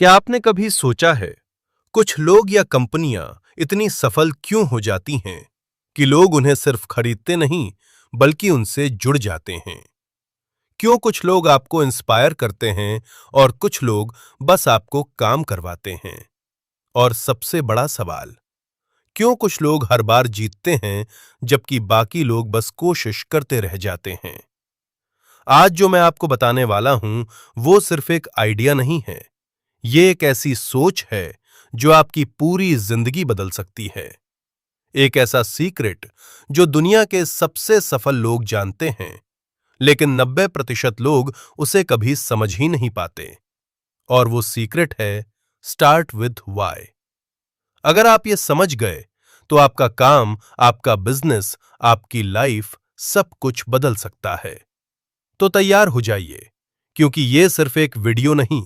क्या आपने कभी सोचा है, कुछ लोग या कंपनियां इतनी सफल क्यों हो जाती हैं कि लोग उन्हें सिर्फ खरीदते नहीं, बल्कि उनसे जुड़ जाते हैं? क्यों कुछ लोग आपको इंस्पायर करते हैं और कुछ लोग बस आपको काम करवाते हैं? और सबसे बड़ा सवाल, क्यों कुछ लोग हर बार जीतते हैं जबकि बाकी लोग बस कोशिश करते रह जाते हैं? आज जो मैं आपको बताने वाला हूं, वो सिर्फ एक आइडिया नहीं है। ये एक ऐसी सोच है जो आपकी पूरी जिंदगी बदल सकती है। एक ऐसा सीक्रेट जो दुनिया के सबसे सफल लोग जानते हैं, लेकिन 90% लोग उसे कभी समझ ही नहीं पाते। और वो सीक्रेट है स्टार्ट विथ व्हाई। अगर आप ये समझ गए, तो आपका काम, आपका बिजनेस, आपकी लाइफ, सब कुछ बदल सकता है। तो तैयार हो जाइए, क्योंकि ये सिर्फ एक वीडियो नहीं,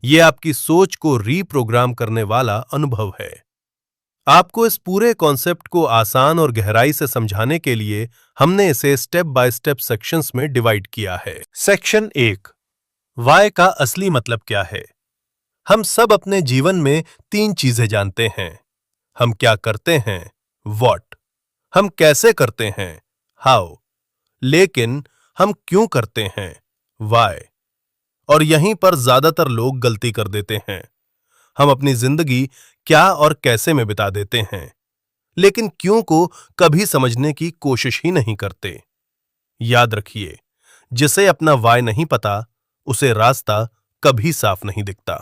ये आपकी सोच को रीप्रोग्राम करने वाला अनुभव है। आपको इस पूरे कॉन्सेप्ट को आसान और गहराई से समझाने के लिए हमने इसे स्टेप बाय स्टेप सेक्शंस में डिवाइड किया है। सेक्शन 1, वाय का असली मतलब क्या है? हम सब अपने जीवन में 3 चीजें जानते हैं। हम क्या करते हैं, व्हाट। हम कैसे करते हैं, हाउ। लेकिन हम क्यों करते हैं, वाय। और यहीं पर ज्यादातर लोग गलती कर देते हैं। हम अपनी जिंदगी क्या और कैसे में बिता देते हैं, लेकिन क्यों को कभी समझने की कोशिश ही नहीं करते। याद रखिए, जिसे अपना वाय नहीं पता, उसे रास्ता कभी साफ नहीं दिखता।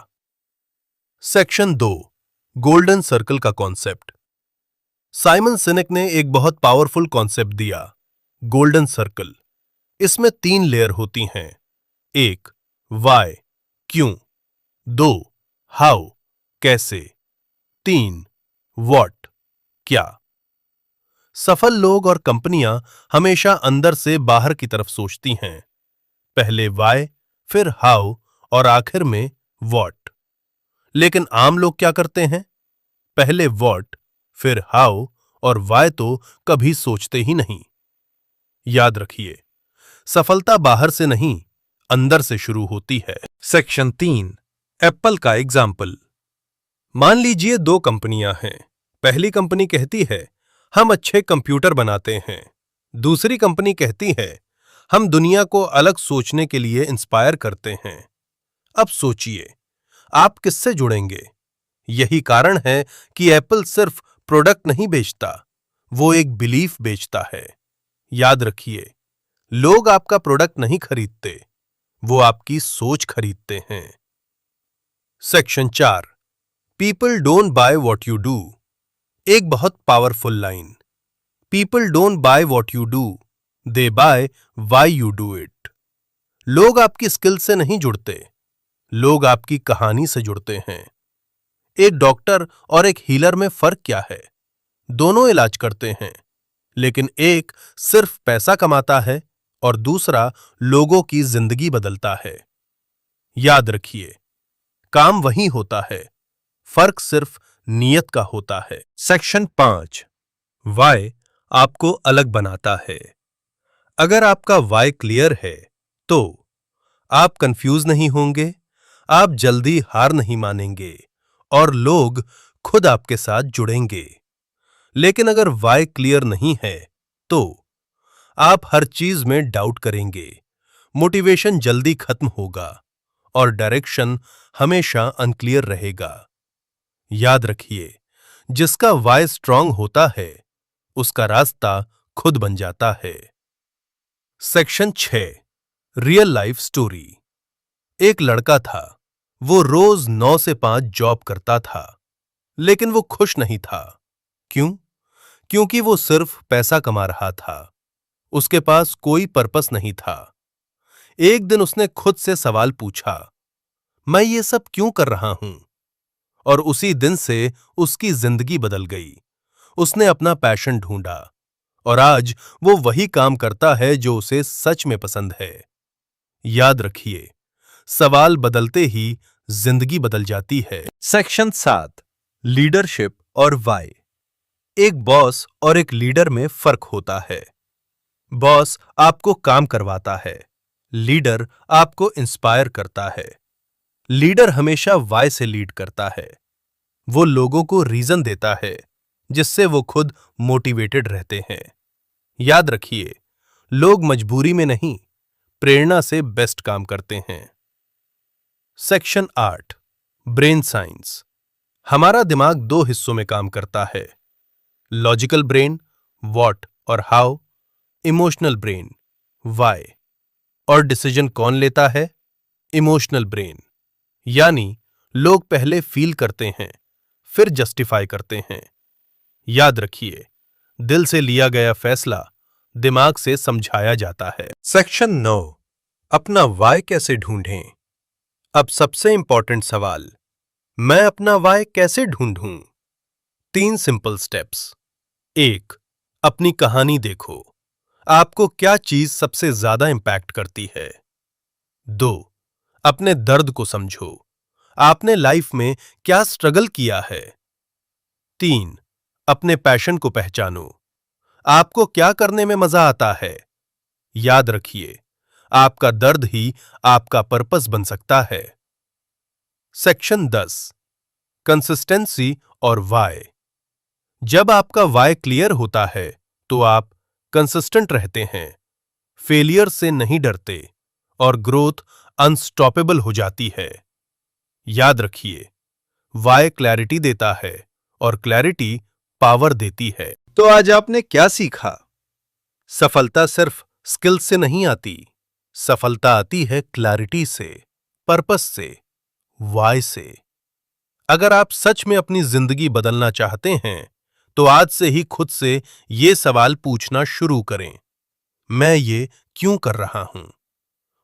सेक्शन 2, गोल्डन सर्कल का कॉन्सेप्ट। साइमन सिनेक ने एक बहुत पावरफुल कॉन्सेप्ट दिया, गोल्डन सर्कल। इसमें 3 लेयर होती हैं। 1, वाय, क्यों। 2, हाउ, कैसे। 3, व्हाट, क्या। सफल लोग और कंपनियां हमेशा अंदर से बाहर की तरफ सोचती हैं। पहले वाय, फिर हाउ और आखिर में व्हाट। लेकिन आम लोग क्या करते हैं? पहले व्हाट, फिर हाउ और वाय तो कभी सोचते ही नहीं। याद रखिए, सफलता बाहर से नहीं, अंदर से शुरू होती है। सेक्शन 3, एप्पल का एग्जाम्पल। मान लीजिए 2 कंपनियां हैं। पहली कंपनी कहती है, हम अच्छे कंप्यूटर बनाते हैं। दूसरी कंपनी कहती है, हम दुनिया को अलग सोचने के लिए इंस्पायर करते हैं। अब सोचिए, आप किससे जुड़ेंगे? यही कारण है कि एप्पल सिर्फ प्रोडक्ट नहीं बेचता, वो एक बिलीफ बेचता है। याद रखिए, लोग आपका प्रोडक्ट नहीं खरीदते, वो आपकी सोच खरीदते हैं। Section 4, people don't buy what you do. एक बहुत powerful line. People don't buy what you do, they buy why you do it. लोग आपकी स्किल से नहीं जुड़ते, लोग आपकी कहानी से जुड़ते हैं। एक डॉक्टर और एक हीलर में फर्क क्या है? दोनों इलाज करते हैं, लेकिन एक सिर्फ पैसा कमाता है और दूसरा लोगों की जिंदगी बदलता है। याद रखिए, काम वही होता है, फर्क सिर्फ नियत का होता है। सेक्शन 5, वाय आपको अलग बनाता है। अगर आपका वाय क्लियर है, तो आप कंफ्यूज नहीं होंगे, आप जल्दी हार नहीं मानेंगे और लोग खुद आपके साथ जुड़ेंगे। लेकिन अगर वाय क्लियर नहीं है, तो आप हर चीज में डाउट करेंगे, मोटिवेशन जल्दी खत्म होगा और डायरेक्शन हमेशा अनक्लियर रहेगा। याद रखिए, जिसका वाय स्ट्रांग होता है, उसका रास्ता खुद बन जाता है। Section 6, real life story. एक लड़का था, वो रोज 9 से 5 जॉब करता था, लेकिन वो खुश नहीं था। क्यों? क्योंकि वो सिर्फ पैसा कमा रहा था, उसके पास कोई पर्पस नहीं था। एक दिन उसने खुद से सवाल पूछा, मैं ये सब क्यों कर रहा हूं? और उसी दिन से उसकी जिंदगी बदल गई। उसने अपना पैशन ढूंढा और आज वो वही काम करता है जो उसे सच में पसंद है। याद रखिए, सवाल बदलते ही जिंदगी बदल जाती है। सेक्शन 7, लीडरशिप और वाय। एक बॉस और एक लीडर में फर्क होता है। बॉस आपको काम करवाता है, लीडर आपको इंस्पायर करता है। लीडर हमेशा वाई से लीड करता है। वो लोगों को रीजन देता है जिससे वो खुद मोटिवेटेड रहते हैं। याद रखिए, लोग मजबूरी में नहीं, प्रेरणा से बेस्ट काम करते हैं। Section 8, brain science. हमारा दिमाग दो हिस्सों में काम करता है, लॉजिकल ब्रेन व्हाट और हाउ, इमोशनल ब्रेन व्हाई। और डिसीजन कौन लेता है? Emotional brain. यानी लोग पहले फील करते हैं, फिर जस्टिफाई करते हैं। याद रखिए, दिल से लिया गया फैसला दिमाग से समझाया जाता है। सेक्शन 9, अपना वाई कैसे ढूंढें? अब सबसे इंपॉर्टेंट सवाल, मैं अपना वाई कैसे ढूंढूं? 3 सिंपल स्टेप्स। 1, अपनी कहानी देखो। आपको क्या चीज सबसे ज्यादा इंपैक्ट करती है? 2, अपने दर्द को समझो। आपने लाइफ में क्या स्ट्रगल किया है? 3, अपने पैशन को पहचानो। आपको क्या करने में मजा आता है? याद रखिए, आपका दर्द ही आपका पर्पस बन सकता है। सेक्शन 10, कंसिस्टेंसी और वाई। जब आपका वाई क्लियर होता है तो आप कंसिस्टेंट रहते हैं, फेलियर से नहीं डरते और ग्रोथ अनस्टॉपेबल हो जाती है। याद रखिए, वाई क्लैरिटी देता है और क्लैरिटी पावर देती है। तो आज आपने क्या सीखा? सफलता सिर्फ स्किल से नहीं आती, सफलता आती है क्लैरिटी से, पर्पस से, वाई से। अगर आप सच में अपनी जिंदगी बदलना चाहते हैं तो आज से ही खुद से ये सवाल पूछना शुरू करें, मैं ये क्यों कर रहा हूं?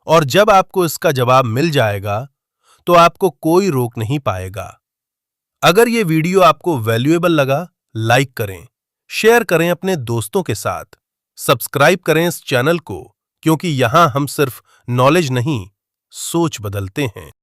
और जब आपको इसका जवाब मिल जाएगा तो आपको कोई रोक नहीं पाएगा। अगर ये वीडियो आपको वैल्यूएबल लगा, लाइक करें, शेयर करें अपने दोस्तों के साथ, सब्सक्राइब करें इस चैनल को, क्योंकि यहां हम सिर्फ नॉलेज नहीं, सोच बदलते हैं।